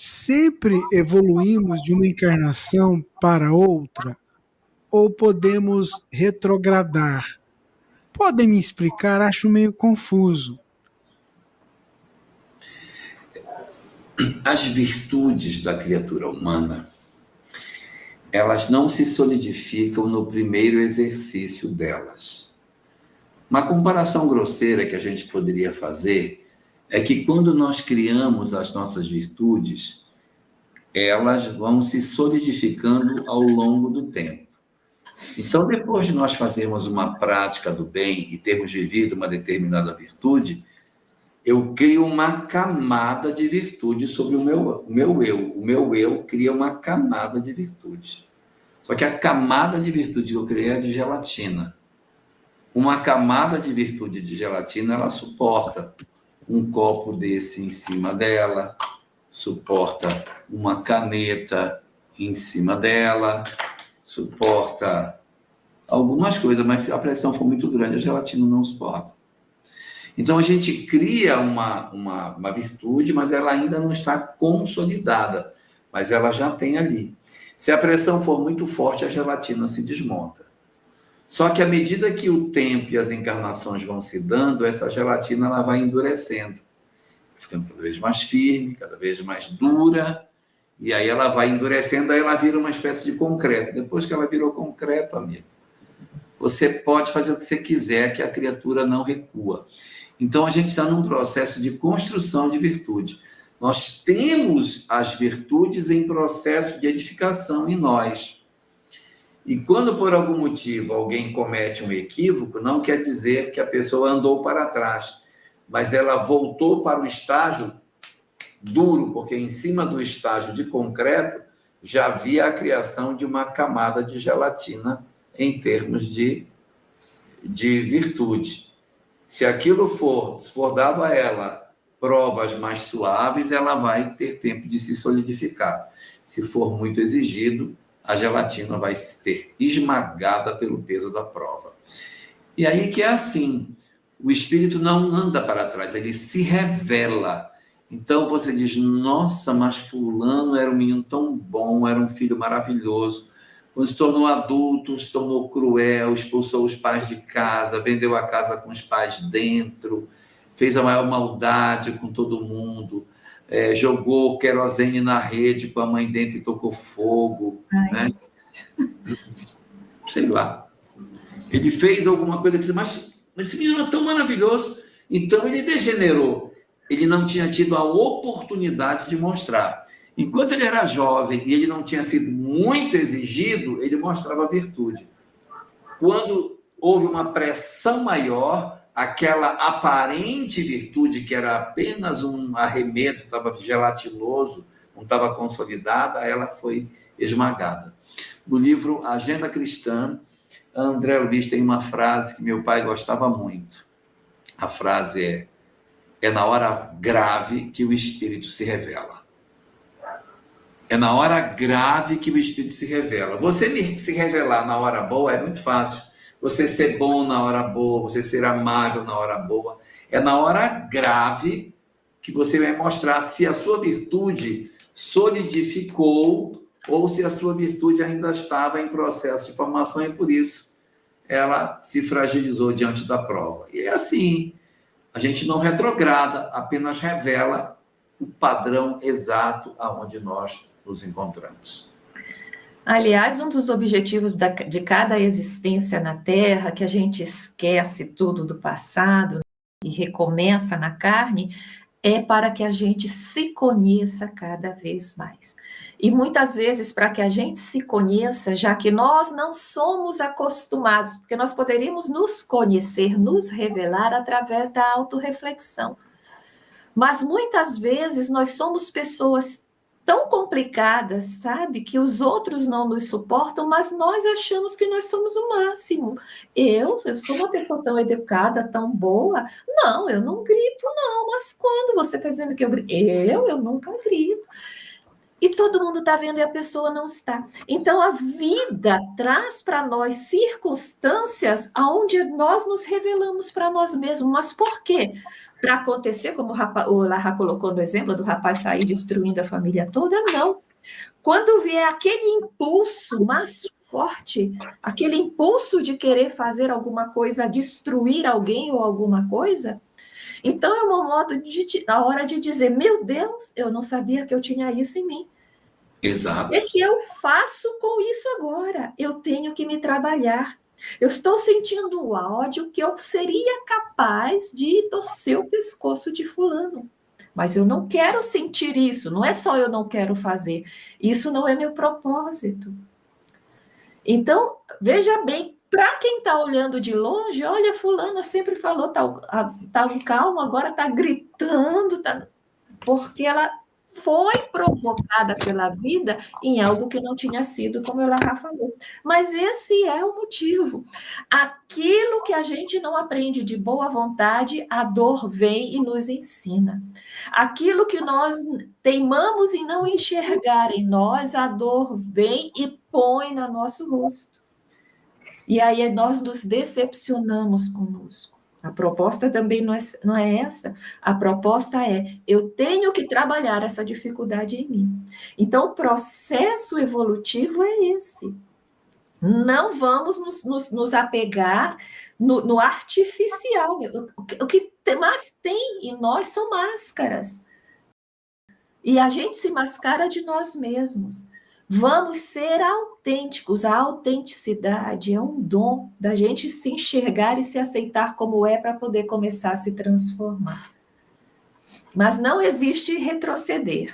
sempre evoluímos de uma encarnação para outra ou podemos retrogradar? Podem me explicar? Acho meio confuso. As virtudes da criatura humana, elas não se solidificam no primeiro exercício delas. Uma comparação grosseira que a gente poderia fazer é que quando nós criamos as nossas virtudes, elas vão se solidificando ao longo do tempo. Então, depois de nós fazermos uma prática do bem e termos vivido uma determinada virtude, eu crio uma camada de virtude sobre o meu eu. O meu eu cria uma camada de virtude. Só que a camada de virtude que eu criei é de gelatina. Uma camada de virtude de gelatina, ela suporta um copo desse em cima dela, suporta uma caneta em cima dela, suporta algumas coisas, mas se a pressão for muito grande, a gelatina não suporta. Então, a gente cria uma virtude, mas ela ainda não está consolidada, mas ela já tem ali. Se a pressão for muito forte, a gelatina se desmonta. Só que à medida que o tempo e as encarnações vão se dando, essa gelatina ela vai endurecendo, ficando cada vez mais firme, cada vez mais dura, e aí ela vai endurecendo, aí ela vira uma espécie de concreto. Depois que ela virou concreto, amigo, você pode fazer o que você quiser, que a criatura não recua. Então, a gente está num processo de construção de virtude. Nós temos as virtudes em processo de edificação em nós. E quando, por algum motivo, alguém comete um equívoco, não quer dizer que a pessoa andou para trás, mas ela voltou para o estágio duro, porque em cima do estágio de concreto já havia a criação de uma camada de gelatina em termos de virtude. Se aquilo for dado a ela provas mais suaves, ela vai ter tempo de se solidificar. Se for muito exigido, a gelatina vai ser esmagada pelo peso da prova. E aí que é assim, o espírito não anda para trás, ele se revela. Então você diz, nossa, mas fulano era um menino tão bom, era um filho maravilhoso. Quando se tornou adulto, se tornou cruel, expulsou os pais de casa, vendeu a casa com os pais dentro, fez a maior maldade com todo mundo, jogou querosene na rede com a mãe dentro e tocou fogo, né? Sei lá. Ele fez alguma coisa que disse, mas esse menino é tão maravilhoso. Então ele degenerou. Ele não tinha tido a oportunidade de mostrar. Enquanto ele era jovem e ele não tinha sido muito exigido, ele mostrava virtude. Quando houve uma pressão maior, aquela aparente virtude, que era apenas um arremedo, estava gelatinoso, não estava consolidada, ela foi esmagada. No livro Agenda Cristã, André Luiz tem uma frase que meu pai gostava muito. A frase é na hora grave que o Espírito se revela. É na hora grave que o Espírito se revela. Você se revelar na hora boa é muito fácil. Você ser bom na hora boa, você ser amável na hora boa. É na hora grave que você vai mostrar se a sua virtude solidificou ou se a sua virtude ainda estava em processo de formação e por isso ela se fragilizou diante da prova. E é assim, a gente não retrograda, apenas revela o padrão exato aonde nós nos encontramos. Aliás, um dos objetivos de cada existência na Terra, que a gente esquece tudo do passado e recomeça na carne, é para que a gente se conheça cada vez mais. E muitas vezes, para que a gente se conheça, já que nós não somos acostumados, porque nós poderíamos nos conhecer, nos revelar através da autorreflexão. Mas muitas vezes nós somos pessoas tão complicadas, sabe? Que os outros não nos suportam, mas nós achamos que nós somos o máximo. Eu sou uma pessoa tão educada, tão boa. Não, eu não grito, não. Mas quando você está dizendo que eu grito? Eu nunca grito. E todo mundo está vendo e a pessoa não está. Então, a vida traz para nós circunstâncias onde nós nos revelamos para nós mesmos. Mas por quê? Para acontecer, como o Larra colocou no exemplo do rapaz sair destruindo a família toda, não. Quando vier aquele impulso mais forte, aquele impulso de querer fazer alguma coisa, destruir alguém ou alguma coisa, então é um modo a hora de dizer, meu Deus, eu não sabia que eu tinha isso em mim. Exato. O que eu faço com isso agora? Eu tenho que me trabalhar. Eu estou sentindo o ódio que eu seria capaz de torcer o pescoço de fulano. Mas eu não quero sentir isso. Não é só eu não quero fazer. Isso não é meu propósito. Então, veja bem, para quem está olhando de longe, olha, fulano sempre falou, tá calmo, agora está gritando, porque ela foi provocada pela vida em algo que não tinha sido, como ela já falou. Mas esse é o motivo. Aquilo que a gente não aprende de boa vontade, a dor vem e nos ensina. Aquilo que nós teimamos em não enxergar em nós, a dor vem e põe no nosso rosto. E aí nós nos decepcionamos conosco. A proposta também não é essa. A proposta é, eu tenho que trabalhar essa dificuldade em mim. Então, o processo evolutivo é esse. Não vamos nos apegar no artificial. O que mais tem em nós são máscaras. E a gente se mascara de nós mesmos. Vamos ser autênticos. A autenticidade é um dom da gente se enxergar e se aceitar como é para poder começar a se transformar. Mas não existe retroceder.